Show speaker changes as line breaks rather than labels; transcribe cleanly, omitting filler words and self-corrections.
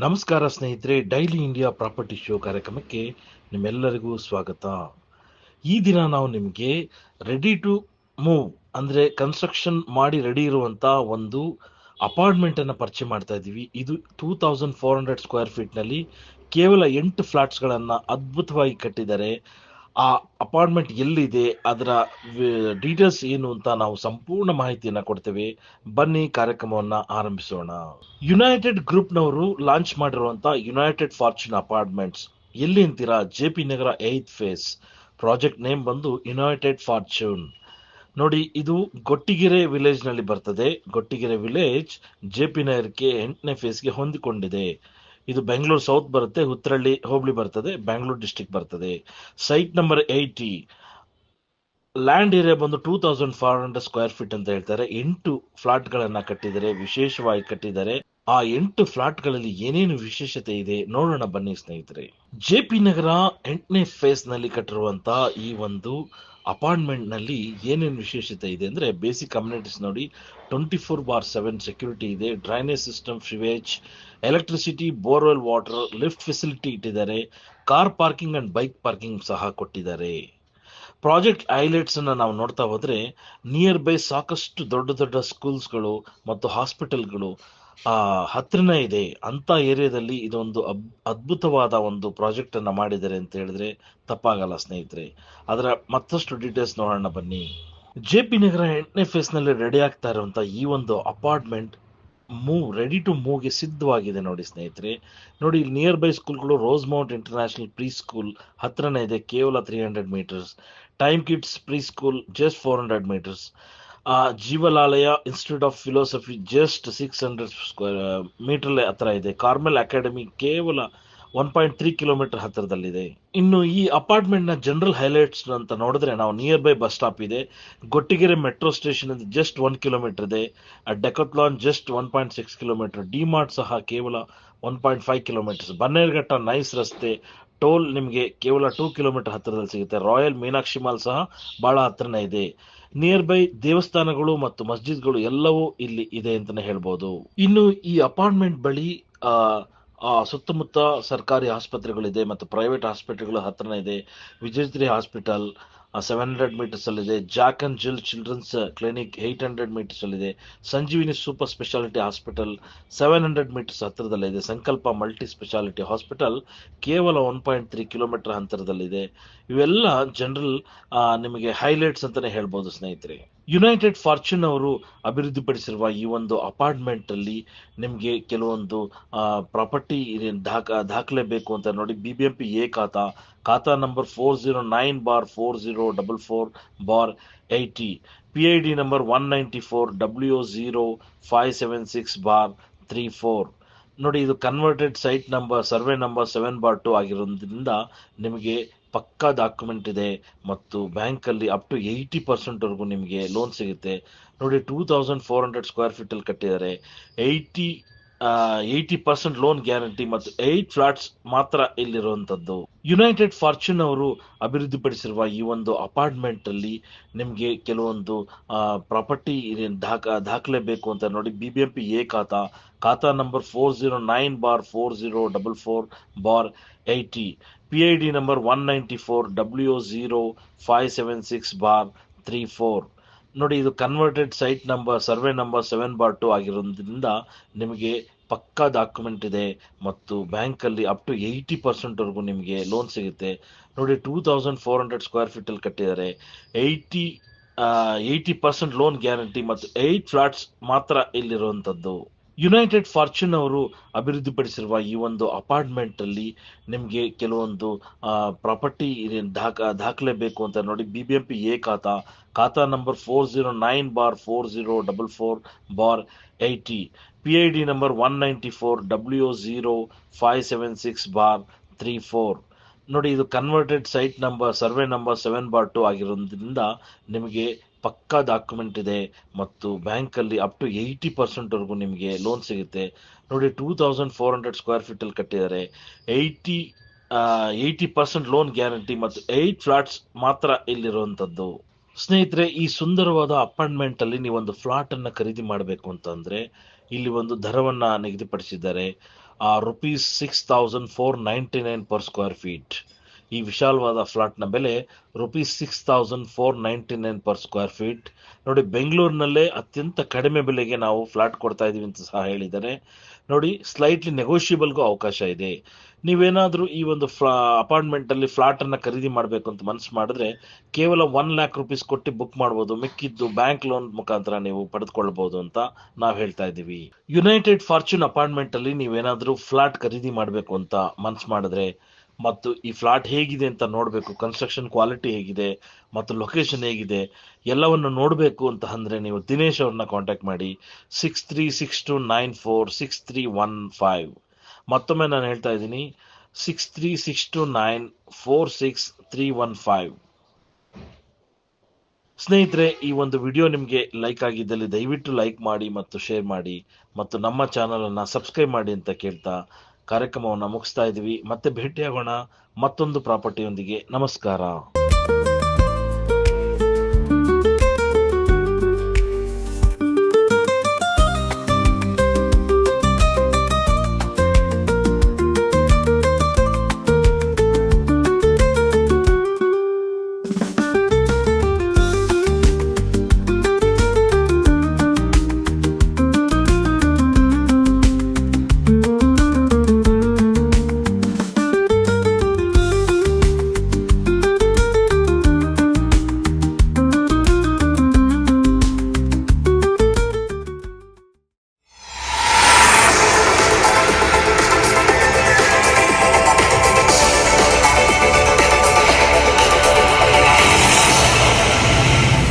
ನಮಸ್ಕಾರ ಸ್ನೇಹಿತರೆ, daily India property show ಕಾರ್ಯಕ್ರಮಕ್ಕೆ ನಿಮ್ಮೆಲ್ಲರಿಗೂ ಸ್ವಾಗತ. ಈ ದಿನ ನಾವು ನಿಮಗೆ ರೆಡಿ ಟು ಮೂವ್ ಅಂದರೆ ಕನ್ಸ್ಟ್ರಕ್ಷನ್ ಮಾಡಿ ರೆಡಿ ಇರುವಂಥ ಒಂದು ಅಪಾರ್ಟ್ಮೆಂಟನ್ನು ಪರಿಚಯ ಮಾಡ್ತಾ ಇದ್ದೀವಿ. ಇದು 2400 ಸ್ಕ್ವೇರ್ ಫೀಟ್ನಲ್ಲಿ ಕೇವಲ 8 ಫ್ಲಾಟ್ಸ್ಗಳನ್ನು ಅದ್ಭುತವಾಗಿ ಕಟ್ಟಿದ್ದಾರೆ. ಆ ಅಪಾರ್ಟ್ಮೆಂಟ್ ಎಲ್ಲಿದೆ, ಅದರ ಡೀಟೇಲ್ಸ್ ಏನು ಅಂತ ನಾವು ಸಂಪೂರ್ಣ ಮಾಹಿತಿಯನ್ನು ಕೊಡ್ತೇವೆ. ಬನ್ನಿ ಕಾರ್ಯಕ್ರಮವನ್ನು ಆರಂಭಿಸೋಣ. ಯುನೈಟೆಡ್ ಗ್ರೂಪ್ನವರು ಲಾಂಚ್ ಮಾಡಿರುವಂಥ ಯುನೈಟೆಡ್ ಫಾರ್ಚೂನ್ ಅಪಾರ್ಟ್ಮೆಂಟ್ಸ್ ಎಲ್ಲಿ ಅಂತೀರಾ? JP ನಗರ 8th ಫೇಸ್. ಪ್ರಾಜೆಕ್ಟ್ ನೇಮ್ ಬಂದು ಯುನೈಟೆಡ್ ಫಾರ್ಚೂನ್. ನೋಡಿ, ಇದು ಗೊಟ್ಟಿಗೆರೆ ವಿಲೇಜ್ ನಲ್ಲಿ ಬರ್ತದೆ. ಗೊಟ್ಟಿಗೆರೆ ವಿಲೇಜ್ JP ನಗರಕ್ಕೆ 8ನೇ ಫೇಸ್ಗೆ ಹೊಂದಿಕೊಂಡಿದೆ. ಇದು ಬೆಂಗಳೂರು ಸೌತ್ ಬರುತ್ತೆ, ಹುತ್ತರಳ್ಳಿ ಹೋಬಳಿ ಬರ್ತದೆ, ಬೆಂಗಳೂರು ಡಿಸ್ಟಿಕ್ ಬರ್ತದೆ. Site number 80. ಲ್ಯಾಂಡ್ ಏರಿಯಾ ಬಂದು 2400 ಸ್ಕ್ವೇರ್ ಫೀಟ್ ಅಂತ ಹೇಳ್ತಾರೆ. 8 ಫ್ಲಾಟ್ಗಳನ್ನ ಕಟ್ಟಿದ್ದಾರೆ, ವಿಶೇಷವಾಗಿ ಕಟ್ಟಿದ್ದಾರೆ. ಆ 8 ಫ್ಲಾಟ್ಗಳಲ್ಲಿ ಏನೇನು ವಿಶೇಷತೆ ಇದೆ ನೋಡೋಣ ಬನ್ನಿ ಸ್ನೇಹಿತರೆ. JP ನಗರ 8ನೇ ಫೇಸ್ ನಲ್ಲಿ ಕಟ್ಟಿರುವಂತ ಈ ಒಂದು ಅಪಾರ್ಟ್ಮೆಂಟ್ ನಲ್ಲಿ ಏನೇನು ವಿಶೇಷತೆ ಇದೆ ಅಂದ್ರೆ, ಬೇಸಿಕ್ ಕಮ್ಯುನಿಟೀಸ್ ನೋಡಿ, 24/7 ಸೆಕ್ಯೂರಿಟಿ ಇದೆ, drainage system, sewage, electricity, borewell water, lift facility ಇಟ್ಟಿದ್ದಾರೆ, car parking and bike parking ಸಹ ಕೊಟ್ಟಿದ್ದಾರೆ. ಪ್ರಾಜೆಕ್ಟ್ ಹೈಲೈಟ್ಸ್ ಅನ್ನ ನಾವು ನೋಡ್ತಾ ಹೋದ್ರೆ, ನಿಯರ್ ಬೈ ಸಾಕಷ್ಟು ದೊಡ್ಡ ದೊಡ್ಡ ಸ್ಕೂಲ್ಸ್ಗಳು ಮತ್ತು ಹಾಸ್ಪಿಟಲ್ಗಳು ಹತ್ರನೇ ಇದೆ. ಅಂತ ಏರಿಯಾದಲ್ಲಿ ಇದೊಂದು ಅದ್ಭುತವಾದ ಒಂದು ಪ್ರಾಜೆಕ್ಟ್ ಅನ್ನ ಮಾಡಿದ್ದಾರೆ ಅಂತ ಹೇಳಿದ್ರೆ ತಪ್ಪಾಗಲ್ಲ ಸ್ನೇಹಿತರೆ. ಅದರ ಮತ್ತಷ್ಟು ಡೀಟೇಲ್ಸ್ ನೋಡೋಣ ಬನ್ನಿ. JP ನಗರ 8ನೇ ಫೇಸ್ ನಲ್ಲಿ ರೆಡಿ ಆಗ್ತಾ ಇರುವಂತ ಈ ಒಂದು ಅಪಾರ್ಟ್ಮೆಂಟ್ ರೆಡಿ ಟು ಮೂವ್ಗೆ ಸಿದ್ಧವಾಗಿದೆ ನೋಡಿ ಸ್ನೇಹಿತರೆ. ನೋಡಿ, ಇಲ್ಲಿ ನಿಯರ್ ಬೈ ಸ್ಕೂಲ್ಗಳು Rose Mount International pre school ಹತ್ರನೇ ಇದೆ, ಕೇವಲ 300 meters. Time Kids pre school just 400 meters. Jeevalaya institute of philosophy just 600 meter ಹತ್ರ ಇದೆ. ಕಾರ್ಮೆಲ್ ಅಕಾಡೆಮಿ ಕೇವಲ 1.3 ಕಿಲೋಮೀಟರ್ ಹತ್ತಿರದಲ್ಲಿದೆ. ಇನ್ನು ಈ ಅಪಾರ್ಟ್ಮೆಂಟ್ ನ ಜನರಲ್ ಹೈಲೈಟ್ಸ್ ಅಂತ ನೋಡಿದ್ರೆ, ನಾವು ನಿಯರ್ ಬೈ ಬಸ್ ಸ್ಟಾಪ್ ಇದೆ, Gottigere metro station just 1 kilometre ಇದೆ, ಡೆಕತ್ಲಾನ್ ಜಸ್ಟ್ 1.6 ಕಿಲೋಮೀಟರ್, ಡಿಮಾರ್ಟ್ ಸಹ ಕೇವಲ 1.5 ಕಿಲೋಮೀಟರ್ಸ್, ಬನ್ನೇರುಘಟ್ಟ ನೈಸ್ ರಸ್ತೆ, ಟೋಲ್ ನಿಮಗೆ ಕೇವಲ 2 ಕಿಲೋಮೀಟರ್ ಹತ್ತಿರದಲ್ಲಿ ಸಿಗುತ್ತೆ. ರಾಯಲ್ ಮೀನಾಕ್ಷಿ ಮಾಲ್ ಸಹ ಬಹಳ ಹತ್ರನೇ ಇದೆ. ನಿಯರ್ ಬೈ ದೇವಸ್ಥಾನಗಳು ಮತ್ತು ಮಸ್ಜಿದ್ಗಳು ಎಲ್ಲವೂ ಇಲ್ಲಿ ಇದೆ ಅಂತಾನೆ ಹೇಳ್ಬೋದು. ಇನ್ನು ಈ ಅಪಾರ್ಟ್ಮೆಂಟ್ ಬಳಿ ಸುತ್ತಮುತ್ತ ಸರ್ಕಾರಿ ಆಸ್ಪತ್ರೆಗಳಿದೆ ಮತ್ತು ಪ್ರೈವೇಟ್ ಹಾಸ್ಪಿಟಲ್ಗಳು ಹತ್ರನೇ ಇದೆ. ವಿಜಯಶ್ರೀ ಹಾಸ್ಪಿಟಲ್ 700 ಮೀಟರ್ಸ್ ಅಲ್ಲಿದೆ. Jack and Jill children's clinic 800 meters ಅಲ್ಲಿದೆ. Sanjeevini super speciality hospital 700 meters ಹತ್ತಿರದಲ್ಲಿದೆ. ಸಂಕಲ್ಪ ಮಲ್ಟಿ ಸ್ಪೆಷಾಲಿಟಿ ಹಾಸ್ಪಿಟಲ್ ಕೇವಲ 1.3 ಕಿಲೋಮೀಟರ್ ಹತ್ತಿರದಲ್ಲಿದೆ. ಇವೆಲ್ಲ ಜನರಲ್ ನಿಮಗೆ ಹೈಲೈಟ್ಸ್ ಅಂತಾನೆ ಹೇಳ್ಬೋದು ಸ್ನೇಹಿತರೆ. ಯುನೈಟೆಡ್ ಫಾರ್ಚೂನ್ ಅವರು ಅಭಿವೃದ್ಧಿಪಡಿಸಿರುವ ಈ ಒಂದು ಅಪಾರ್ಟ್ಮೆಂಟ್ ಅಲ್ಲಿ ನಿಮಗೆ ಕೆಲವೊಂದು ಪ್ರಾಪರ್ಟಿ ದಾಖಲೆ ಬೇಕು ಅಂತ ನೋಡಿ, BBMP ಎ ಖಾತಾ ನಂಬರ್ 409/4044/80, PID ನಂಬರ್ 194WO0576/34. ನೋಡಿ, ಇದು converted site number survey number 7/2 ಆಗಿರೋದ್ರಿಂದ ನಿಮಗೆ ಪಕ್ಕಾ ಡಾಕ್ಯುಮೆಂಟ್ ಇದೆ ಮತ್ತು ಬ್ಯಾಂಕ್ ಅಲ್ಲಿ ಅಪ್ ಟು 80% ವರೆಗೂ ನಿಮಗೆ ಲೋನ್ ಸಿಗುತ್ತೆ. ನೋಡಿ, 2400 ಸ್ಕ್ವೇರ್ ಫೀಟ್ ಅಲ್ಲಿ ಕಟ್ಟಿದ್ದಾರೆ. 80% ಲೋನ್ ಗ್ಯಾರಂಟಿ ಮತ್ತು 8 ಫ್ಲಾಟ್ಸ್ ಮಾತ್ರ ಇಲ್ಲಿರುವಂತದ್ದು. ಯುನೈಟೆಡ್ ಫಾರ್ಚೂನ್ ಅವರು ಅಭಿವೃದ್ಧಿಪಡಿಸಿರುವ ಈ ಒಂದು ಅಪಾರ್ಟ್ಮೆಂಟ್ ಅಲ್ಲಿ ನಿಮಗೆ ಕೆಲವೊಂದು ಪ್ರಾಪರ್ಟಿ ದಾಖಲೆ ಬೇಕು ಅಂತ ನೋಡಿ, BBMP ಎ ಖಾತಾ ನಂಬರ್ 409/4044/80, PID ನಂಬರ್ 194WO0576/34. ನೋಡಿ, ಇದು converted site number survey number 7/2 ಆಗಿರೋದ್ರಿಂದ ನಿಮಗೆ ಪಕ್ಕಾ ಡಾಕ್ಯುಮೆಂಟ್ ಇದೆ ಮತ್ತು ಬ್ಯಾಂಕ್ ಅಲ್ಲಿ ಅಪ್ ಟು 80% ವರೆಗೂ ನಿಮಗೆ ಲೋನ್ ಸಿಗುತ್ತೆ. ನೋಡಿ, 2400 ಸ್ಕ್ವೇರ್ ಫೀಟ್ ಅಲ್ಲಿ ಕಟ್ಟಿದ್ದಾರೆ. 80% ಲೋನ್ ಗ್ಯಾರಂಟಿ ಮತ್ತು 8 ಫ್ಲಾಟ್ಸ್ ಮಾತ್ರ ಇಲ್ಲಿರುವಂತದ್ದು. ಯುನೈಟೆಡ್ ಫಾರ್ಚೂನ್ ಅವರು ಅಭಿವೃದ್ಧಿಪಡಿಸಿರುವ ಈ ಒಂದು ಅಪಾರ್ಟ್ಮೆಂಟ್ ಅಲ್ಲಿ ನಿಮಗೆ ಕೆಲವೊಂದು ಪ್ರಾಪರ್ಟಿ ದಾಖಲೆ ಬೇಕು ಅಂತ ನೋಡಿ, BBMP ಎ ಖಾತಾ ನಂಬರ್ 409/4044/80, PID ನಂಬರ್ 194WO0576/34. ನೋಡಿ, ಇದು converted site number survey number 7/2 ಆಗಿರೋದ್ರಿಂದ ನಿಮಗೆ ಪಕ್ಕಾ ಡಾಕ್ಯುಮೆಂಟ್ ಇದೆ ಮತ್ತು ಬ್ಯಾಂಕ್ ಅಲ್ಲಿ ಅಪ್ ಟು 80% ವರೆಗೂ ನಿಮಗೆ ಲೋನ್ ಸಿಗುತ್ತೆ. ನೋಡಿ, 2400 ಸ್ಕ್ವೇರ್ ಫೀಟ್ ಅಲ್ಲಿ ಕಟ್ಟಿದ್ದಾರೆ. 80% ಲೋನ್ ಗ್ಯಾರಂಟಿ ಮತ್ತು 8 ಫ್ಲಾಟ್ಸ್ ಮಾತ್ರ ಇಲ್ಲಿರುವಂತದ್ದು. ಸ್ನೇಹಿತರೆ, ಈ ಸುಂದರವಾದ ಅಪಾರ್ಟ್ಮೆಂಟ್ ಅಲ್ಲಿ ನೀವೊಂದು ಫ್ಲಾಟ್ ಅನ್ನ ಖರೀದಿ ಮಾಡಬೇಕು ಅಂತಂದ್ರೆ ಇಲ್ಲಿ ಒಂದು ದರವನ್ನು ನಿಗದಿಪಡಿಸಿದ್ದಾರೆ. ₹6,499 ಪರ್ ಸ್ಕ್ವೇರ್ ಫೀಟ್. ಈ ವಿಶಾಲವಾದ ಫ್ಲಾಟ್ನ ಬೆಲೆ ₹6,499 ಪರ್ ಸ್ಕ್ವೇರ್ ಫೀಟ್. ನೋಡಿ, ಬೆಂಗಳೂರಿನಲ್ಲೇ ಅತ್ಯಂತ ಕಡಿಮೆ ಬೆಲೆಗೆ ನಾವು ಫ್ಲಾಟ್ ಕೊಡ್ತಾ ಇದೀವಿ ಅಂತ ಸಹ ಹೇಳಿದ್ದಾರೆ. ನೋಡಿ, ಸ್ಲೈಟ್ಲಿ ನೆಗೋಷಿಯಬಲ್ಗೂ ಅವಕಾಶ ಇದೆ. ನೀವೇನಾದರೂ ಈ ಒಂದು ಅಪಾರ್ಟ್ಮೆಂಟಲ್ಲಿ ಫ್ಲಾಟನ್ನು ಖರೀದಿ ಮಾಡಬೇಕು ಅಂತ ಮನಸ್ಸು ಮಾಡಿದ್ರೆ ಕೇವಲ ₹1,00,000 ಕೊಟ್ಟು ಬುಕ್ ಮಾಡ್ಬೋದು. ಮಿಕ್ಕಿದ್ದು ಬ್ಯಾಂಕ್ ಲೋನ್ ಮುಖಾಂತರ ನೀವು ಪಡೆದುಕೊಳ್ಬಹುದು ಅಂತ ನಾವು ಹೇಳ್ತಾ ಇದ್ದೀವಿ. ಯುನೈಟೆಡ್ ಫಾರ್ಚೂನ್ ಅಪಾರ್ಟ್ಮೆಂಟಲ್ಲಿ ನೀವೇನಾದರೂ ಫ್ಲಾಟ್ ಖರೀದಿ ಮಾಡಬೇಕು ಅಂತ ಮನಸ್ಸು ಮಾಡಿದ್ರೆ ಮತ್ತು ಈ ಫ್ಲಾಟ್ ಹೇಗಿದೆ ಅಂತ ನೋಡಬೇಕು, ಕನ್ಸ್ಟ್ರಕ್ಷನ್ ಕ್ವಾಲಿಟಿ ಹೇಗಿದೆ ಮತ್ತು ಲೊಕೇಶನ್ ಹೇಗಿದೆ ಎಲ್ಲವನ್ನು ನೋಡಬೇಕು ಅಂತ ಅಂದರೆ ನೀವು ದಿನೇಶ್ ಅವ್ರನ್ನ ಕಾಂಟ್ಯಾಕ್ಟ್ ಮಾಡಿ. 6362946315. ಮತ್ತೊಮ್ಮೆ ನಾನು ಹೇಳ್ತಾ ಇದ್ದೀನಿ, 6362946315. ಸ್ನೇಹಿತರೆ, ಈ ಒಂದು ವಿಡಿಯೋ ನಿಮಗೆ ಲೈಕ್ ಆಗಿದ್ದಲ್ಲಿ ದಯವಿಟ್ಟು ಲೈಕ್ ಮಾಡಿ ಮತ್ತು ಶೇರ್ ಮಾಡಿ ಮತ್ತು ನಮ್ಮ ಚಾನಲನ್ನು ಸಬ್ಸ್ಕ್ರೈಬ್ ಮಾಡಿ ಅಂತ ಕೇಳ್ತಾ ಕಾರ್ಯಕ್ರಮವನ್ನು ಮುಗಿಸ್ತಾ ಇದ್ದೀವಿ. ಮತ್ತೆ ಭೇಟಿಯಾಗೋಣ ಮತ್ತೊಂದು ಪ್ರಾಪರ್ಟಿಯೊಂದಿಗೆ. ನಮಸ್ಕಾರ.